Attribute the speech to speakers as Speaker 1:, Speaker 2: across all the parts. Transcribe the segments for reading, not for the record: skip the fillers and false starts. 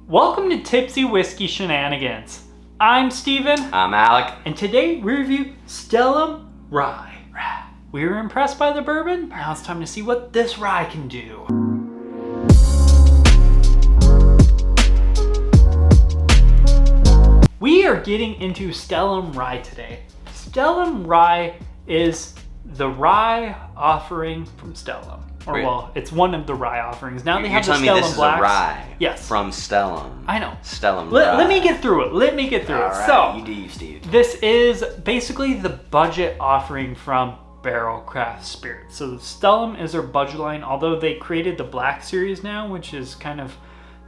Speaker 1: Welcome to Tipsy Whiskey Shenanigans. I'm Steven.
Speaker 2: I'm Alec.
Speaker 1: And today we review Stellum Rye. We were impressed by the bourbon. Now it's time to see what this rye can do. We are getting into Stellum Rye today. Stellum Rye is the rye offering from Stellum. Or well, it's one of the rye offerings. Now they have the Stellum Blacks.
Speaker 2: You're telling me this is a rye
Speaker 1: yes.
Speaker 2: from Stellum.
Speaker 1: I know.
Speaker 2: Stellum Rye.
Speaker 1: Let me get through it.
Speaker 2: All right,
Speaker 1: So,
Speaker 2: you do you, Steve.
Speaker 1: this is basically the budget offering from Barrel Craft Spirits. So Stellum is their budget line, although they created the Black Series now, which is kind of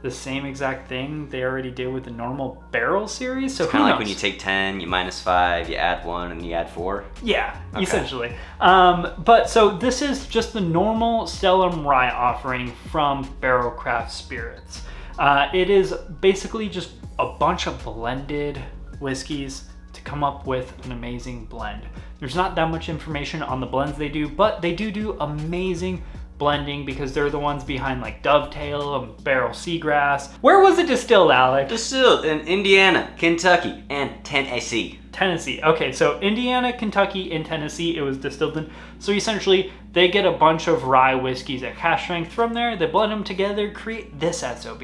Speaker 1: the same exact thing they already did with the normal Barrel Series. So
Speaker 2: it's kind of like when you take 10, you minus 5, you add 1, and you add 4.
Speaker 1: Yeah,
Speaker 2: okay.
Speaker 1: Essentially. But so this is just the normal Stellum Rye offering from Barrel Craft Spirits. It is basically just a bunch of blended whiskeys to come up with an amazing blend. There's not that much information on the blends they do, but they do amazing blending because they're the ones behind like Dovetail and Barrel Seagrass. Where was it distilled, Alec?
Speaker 2: Distilled in Indiana, Kentucky, and Tennessee.
Speaker 1: Tennessee. Okay, so Indiana, Kentucky, and Tennessee it was distilled in. So essentially, they get a bunch of rye whiskeys at cask strength from there. They blend them together, create this SOB.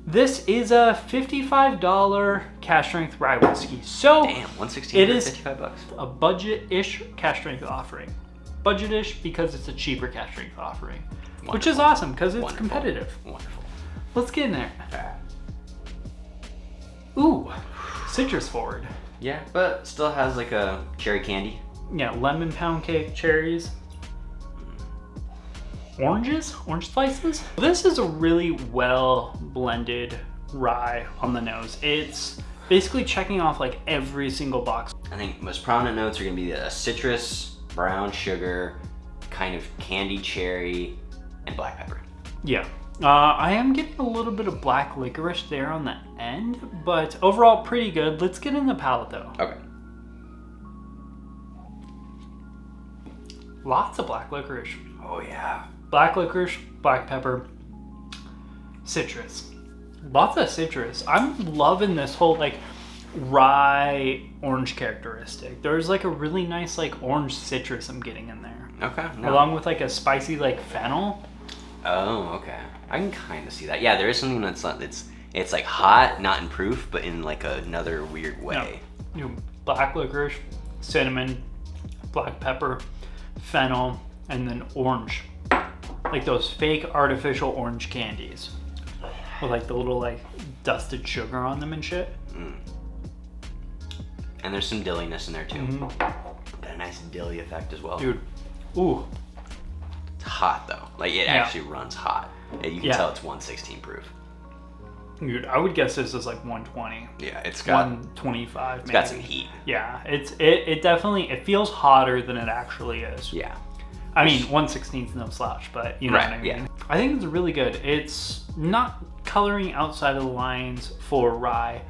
Speaker 1: This is a $55 cask strength rye whiskey. So
Speaker 2: damn, $116
Speaker 1: it is
Speaker 2: $55.
Speaker 1: a budget-ish cask strength offering. Budget-ish because it's a cheaper cask strength offering, wonderful. Which is awesome because it's competitive.
Speaker 2: Wonderful.
Speaker 1: Let's get in there. Ooh, citrus forward.
Speaker 2: Yeah, but still has like a cherry candy.
Speaker 1: Yeah, lemon pound cake, cherries. Orange slices. This is a really well blended rye on the nose. It's basically checking off like every single box.
Speaker 2: I think most prominent notes are gonna be a citrus, brown sugar, kind of candied cherry, and black pepper.
Speaker 1: Yeah. I am getting a little bit of black licorice there on the end, but overall pretty good. Let's get in the palate though.
Speaker 2: Okay.
Speaker 1: Lots of black licorice.
Speaker 2: Oh yeah.
Speaker 1: Black licorice, black pepper, citrus. Lots of citrus. I'm loving this whole like rye orange characteristic. There's like a really nice like orange citrus I'm getting in there.
Speaker 2: Okay. No.
Speaker 1: Along with like a spicy like fennel.
Speaker 2: Oh, okay. I can kind of see that. Yeah, there is something that's not, it's like hot, not in proof, but in like another weird way.
Speaker 1: No. You know, black licorice, cinnamon, black pepper, fennel, and then orange. Like those fake artificial orange candies with like the little like dusted sugar on them and shit.
Speaker 2: Mm. And there's some dilliness in there too.
Speaker 1: Mm-hmm.
Speaker 2: Got a nice dilly effect as well.
Speaker 1: Dude, ooh.
Speaker 2: It's hot though. Like it actually runs hot. You can tell it's 116 proof.
Speaker 1: Dude, I would guess this is like 120.
Speaker 2: Yeah, it's got
Speaker 1: 125.
Speaker 2: It's got some heat.
Speaker 1: Yeah, it definitely it feels hotter than it actually is.
Speaker 2: Yeah.
Speaker 1: I mean, 116 is no slouch, but you know what I mean.
Speaker 2: Yeah.
Speaker 1: I think it's really good. It's not coloring outside of the lines for rye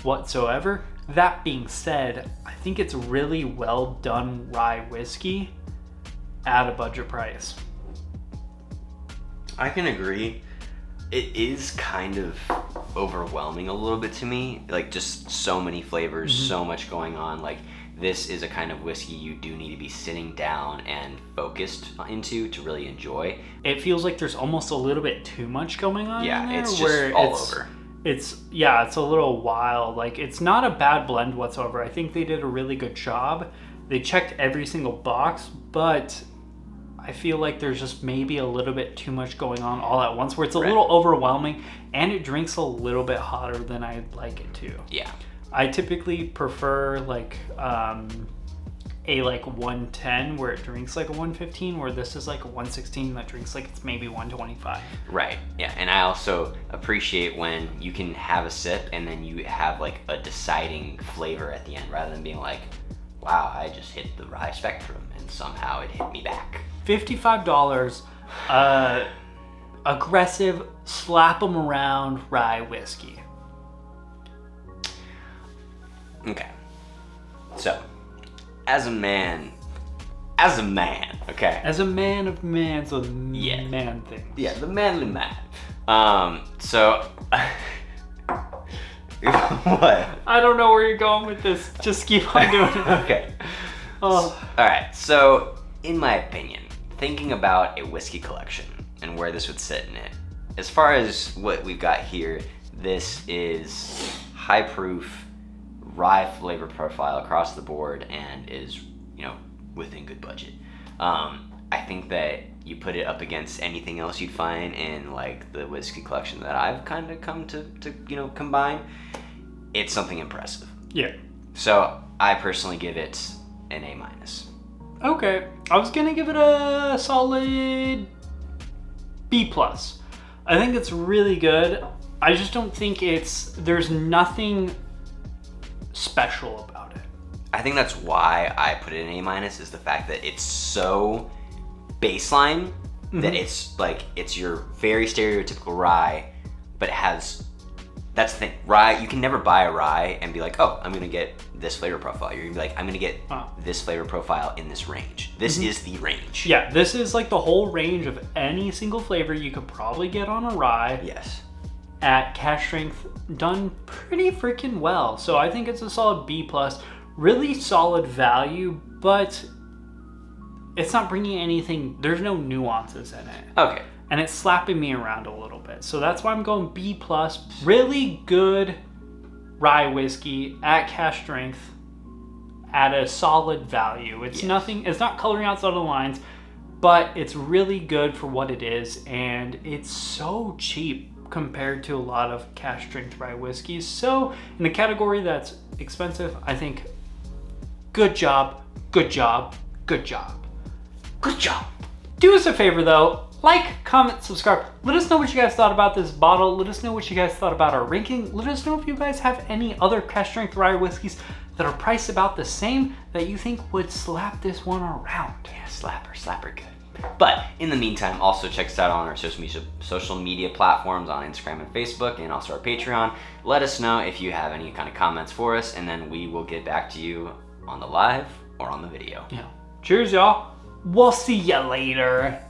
Speaker 1: whatsoever. That being said, I think it's really well done rye whiskey at a budget price.
Speaker 2: I can agree. It is kind of overwhelming a little bit to me. Like just so many flavors, so much going on. Like this is a kind of whiskey you do need to be sitting down and focused into to really enjoy.
Speaker 1: It feels like there's almost a little bit too much going on.
Speaker 2: Yeah,
Speaker 1: in there,
Speaker 2: it's just
Speaker 1: where
Speaker 2: all over.
Speaker 1: It's a little wild. Like it's not a bad blend whatsoever. I think they did a really good job. They checked every single box, but I feel like there's just maybe a little bit too much going on all at once where it's a little overwhelming and it drinks a little bit hotter than I'd like it to.
Speaker 2: Yeah.
Speaker 1: I typically prefer like a like 110 where it drinks like a 115, where this is like a 116 that drinks like it's maybe 125.
Speaker 2: Right. Yeah. And I also appreciate when you can have a sip and then you have like a deciding flavor at the end rather than being like, wow, I just hit the rye spectrum and somehow it hit me back.
Speaker 1: $55, aggressive, slap 'em around rye whiskey.
Speaker 2: Okay. So, as a man, okay?
Speaker 1: As a man of man, so man thing.
Speaker 2: Yeah, the manly man. So What?
Speaker 1: I don't know where you're going with this. Just keep on doing it.
Speaker 2: Okay.
Speaker 1: Oh.
Speaker 2: All right. So, in my opinion, thinking about a whiskey collection and where this would sit in it, as far as what we've got here, this is high proof rye flavor profile across the board and is, within good budget. I think that you put it up against anything else you'd find in like the whiskey collection that I've kind of come to combine. It's something impressive.
Speaker 1: Yeah.
Speaker 2: So I personally give it an A-.
Speaker 1: Okay. I was gonna give it a solid B+. I think it's really good. I just don't think there's nothing special about it.
Speaker 2: I think that's why I put it in A- is the fact that it's so baseline that it's your very stereotypical rye, but it has, that's the thing, rye, you can never buy a rye and be like, oh, I'm gonna get this flavor profile. You're gonna be like, I'm gonna get this flavor profile in this range. This is the range.
Speaker 1: Yeah, this is like the whole range of any single flavor you could probably get on a rye.
Speaker 2: Yes.
Speaker 1: At cash strength, done pretty freaking well. So I think it's a solid B+. Really solid value, but it's not bringing anything, there's no nuances in it.
Speaker 2: Okay.
Speaker 1: And it's slapping me around a little bit. So that's why I'm going B+. Really good rye whiskey at cash strength at a solid value. It's nothing, it's not coloring outside the lines, but it's really good for what it is. And it's so cheap compared to a lot of cash strength rye whiskeys. So in a category that's expensive, I think good job, good job, good job. Good job. Do us a favor though, like, comment, subscribe. Let us know what you guys thought about this bottle. Let us know what you guys thought about our ranking. Let us know if you guys have any other cash strength rye whiskeys that are priced about the same that you think would slap this one around.
Speaker 2: Yeah, slapper good. But in the meantime, also check us out on our social media platforms on Instagram and Facebook, and also our Patreon. Let us know if you have any kind of comments for us, and then we will get back to you on the live or on the video.
Speaker 1: Yeah. Cheers, y'all. We'll see ya later.